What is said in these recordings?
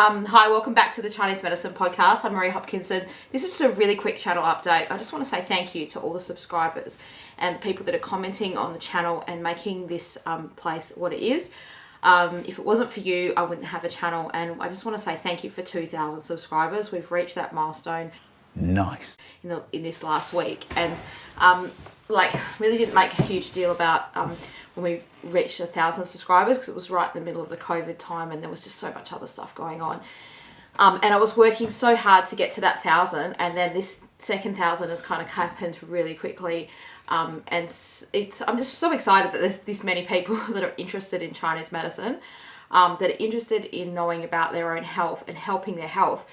Hi, welcome back to the Chinese Medicine Podcast. I'm Marie Hopkinson. This is just a really quick channel update. I just want to say thank you to all the subscribers and people that are commenting on the channel and making this place what it is. If it wasn't for you, I wouldn't have a channel, and I just want to say thank you for 2,000 subscribers. We've reached that milestone. Nice. In this last week, and really didn't make a huge deal about when we reached 1,000 subscribers, because it was right in the middle of the COVID time and there was just so much other stuff going on. And I was working so hard to get to that 1,000, and then this second 1,000 has kind of happened really quickly. And I'm just so excited that there's this many people that are interested in Chinese medicine, that are interested in knowing about their own health and helping their health.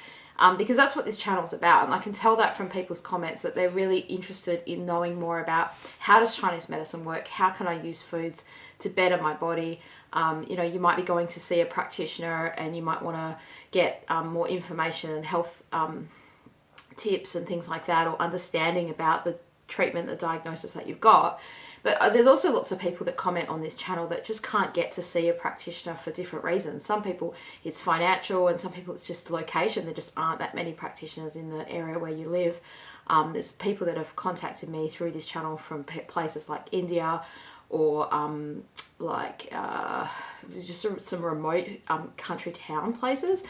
Because that's what this channel is about, and I can tell that from people's comments that they're really interested in knowing more about how does Chinese medicine work, how can I use foods to better my body. You might be going to see a practitioner and you might want to get more information and health tips and things like that, or understanding about the treatment, the diagnosis that you've got. But there's also lots of people that comment on this channel that just can't get to see a practitioner for different reasons. Some people it's financial, and some people it's just location. There just aren't that many practitioners in the area where you live. There's people that have contacted me through this channel from places like India, or just some remote country town places,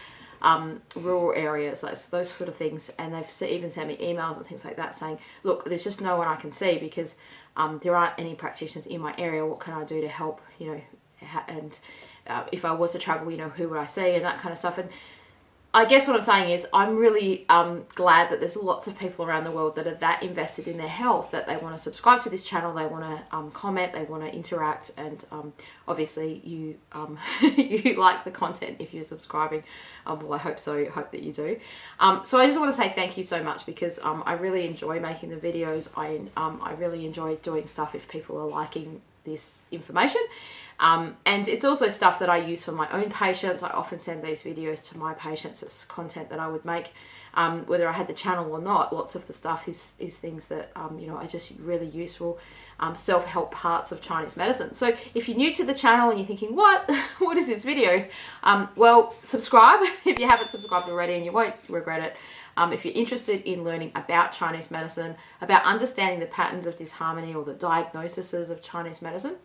rural areas, those sort of things. And they've even sent me emails and things like that saying, look, there's just no one I can see because there aren't any practitioners in my area. What can I do to help, and if I was to travel, who would I see, and that kind of stuff. And I guess what I'm saying is I'm really glad that there's lots of people around the world that are that invested in their health that they want to subscribe to this channel, they want to comment, they want to interact, and obviously you you like the content if you're subscribing. Well, I hope so. I hope that you do. So I just want to say thank you so much, because I really enjoy making the videos. I really enjoy doing stuff if people are liking this information. And it's also stuff that I use for my own patients. I often send these videos to my patients as content that I would make, whether I had the channel or not. Lots of the stuff is things that, are just really useful self-help parts of Chinese medicine. So if you're new to the channel and you're thinking, what is this video? Well, subscribe if you haven't subscribed already, and you won't regret it. If you're interested in learning about Chinese medicine, about understanding the patterns of disharmony or the diagnoses of Chinese medicine.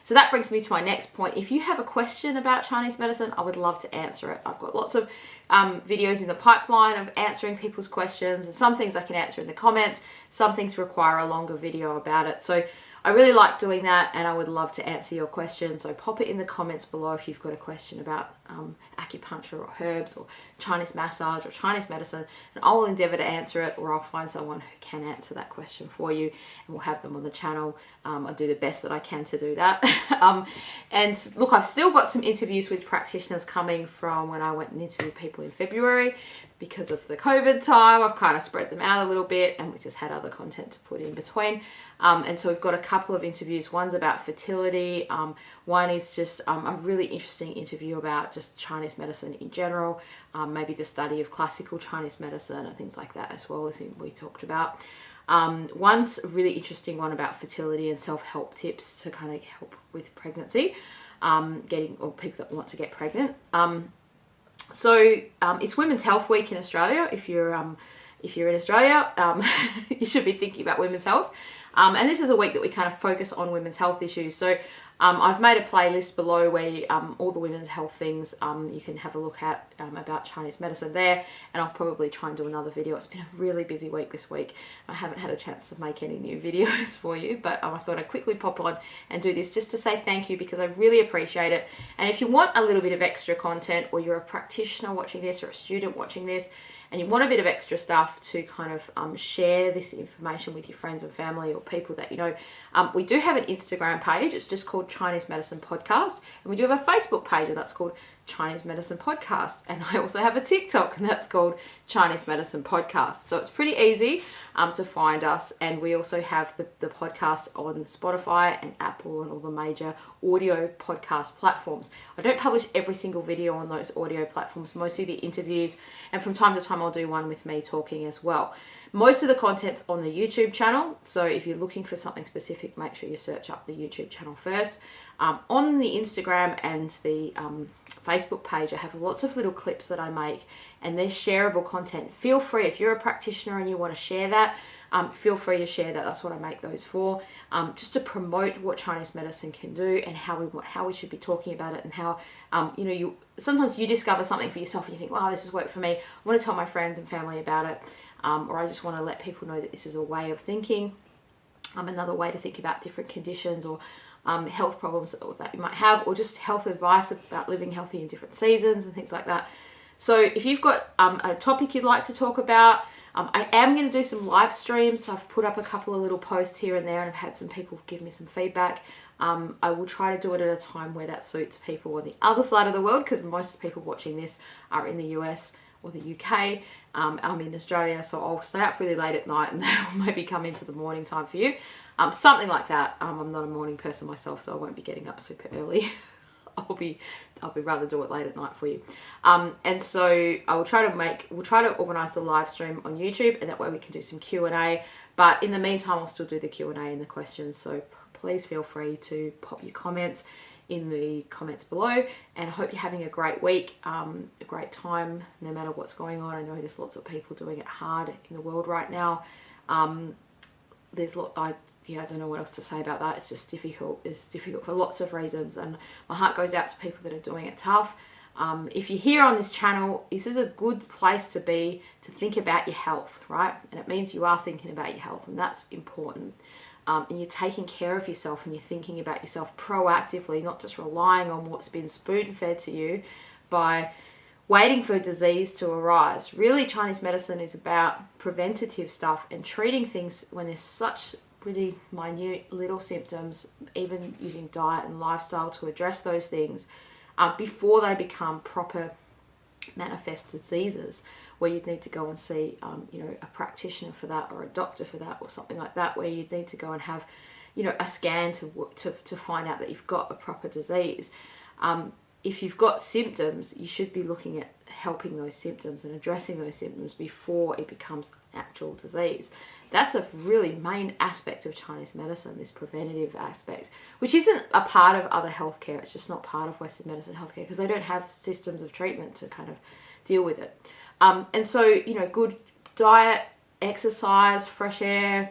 So that brings me to my next point. If you have a question about Chinese medicine, I would love to answer it. I've got lots of videos in the pipeline of answering people's questions, and some things I can answer in the comments, some things require a longer video about it. So I really like doing that, and I would love to answer your questions. So pop it in the comments below if you've got a question about acupuncture or herbs or Chinese massage or Chinese medicine, and I will endeavour to answer it, or I'll find someone who can answer that question for you, and we'll have them on the channel. I'll do the best that I can to do that. And look, I've still got some interviews with practitioners coming from when I went and interviewed people in February. Because of the COVID time, I've kind of spread them out a little bit, and we just had other content to put in between. And so we've got a couple of interviews. One's about fertility. One is just a really interesting interview about just Chinese medicine in general, maybe the study of classical Chinese medicine and things like that as well, as we talked about. One's a really interesting one about fertility and self-help tips to kind of help with pregnancy, or people that want to get pregnant. So it's Women's Health Week in Australia. If you're in Australia, you should be thinking about women's health. And this is a week that we kind of focus on women's health issues. So I've made a playlist below where all the women's health things you can have a look at about Chinese medicine there. And I'll probably try and do another video. It's been a really busy week this week. I haven't had a chance to make any new videos for you, but I thought I'd quickly pop on and do this just to say thank you, because I really appreciate it. And if you want a little bit of extra content, or you're a practitioner watching this or a student watching this, and you want a bit of extra stuff to kind of share this information with your friends and family or people that you know, we do have an Instagram page. It's just called Chinese Medicine Podcast. And we do have a Facebook page, and that's called Chinese Medicine Podcast. And I also have a TikTok, and that's called Chinese Medicine Podcast. So it's pretty easy to find us. And we also have the podcast on Spotify and Apple and all the major audio podcast platforms. I don't publish every single video on those audio platforms, mostly the interviews, and from time to time I'll do one with me talking as well. Most of the content's on the YouTube channel, so if you're looking for something specific, make sure you search up the YouTube channel first. On the Instagram and the Facebook page, I have lots of little clips that I make, and they're shareable content. Feel free, if you're a practitioner and you want to share that, feel free to share that. That's what I make those for, just to promote what Chinese medicine can do and how we should be talking about it, and how sometimes you discover something for yourself and you think, wow, this has worked for me. I want to tell my friends and family about it, or I just want to let people know that this is a way of thinking, another way to think about different conditions or health problems that you might have, or just health advice about living healthy in different seasons and things like that. So if you've got a topic you'd like to talk about, I am going to do some live streams. So I've put up a couple of little posts here and there, and I've had some people give me some feedback. I will try to do it at a time where that suits people on the other side of the world, because most of the people watching this are in the US or the UK. I'm in Australia, so I'll stay up really late at night and that'll maybe come into the morning time for you. Something like that. I'm not a morning person myself, so I won't be getting up super early. I'll be rather do it late at night for you. And so we'll try to organise the live stream on YouTube, and that way we can do some Q&A. But in the meantime, I'll still do the Q&A and the questions. So please feel free to pop your comments in the comments below, and I hope you're having a great week, a great time, no matter what's going on. I know there's lots of people doing it hard in the world right now. I don't know what else to say about that. It's just difficult. It's difficult for lots of reasons, and my heart goes out to people that are doing it tough. If you're here on this channel, this is a good place to be, to think about your health, right? And it means you are thinking about your health, and that's important. And you're taking care of yourself, and you're thinking about yourself proactively, not just relying on what's been spoon-fed to you by waiting for disease to arise. Really, Chinese medicine is about preventative stuff and treating things when there's such really minute little symptoms, even using diet and lifestyle to address those things before they become proper manifest diseases, where you'd need to go and see a practitioner for that, or a doctor for that, or something like that, where you'd need to go and have a scan to find out that you've got a proper disease. If you've got symptoms, you should be looking at helping those symptoms and addressing those symptoms before it becomes actual disease. That's a really main aspect of Chinese medicine, this preventative aspect, which isn't a part of other healthcare. It's just not part of Western medicine healthcare, because they don't have systems of treatment to kind of deal with it. And so, good diet, exercise, fresh air,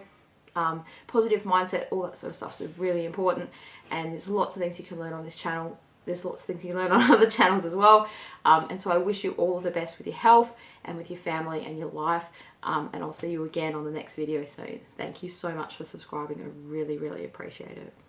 positive mindset, all that sort of stuff is really important. And there's lots of things you can learn on this channel. There's lots of things you can learn on other channels as well. And so I wish you all of the best with your health and with your family and your life. And I'll see you again on the next video soon. Thank you so much for subscribing. I really, really appreciate it.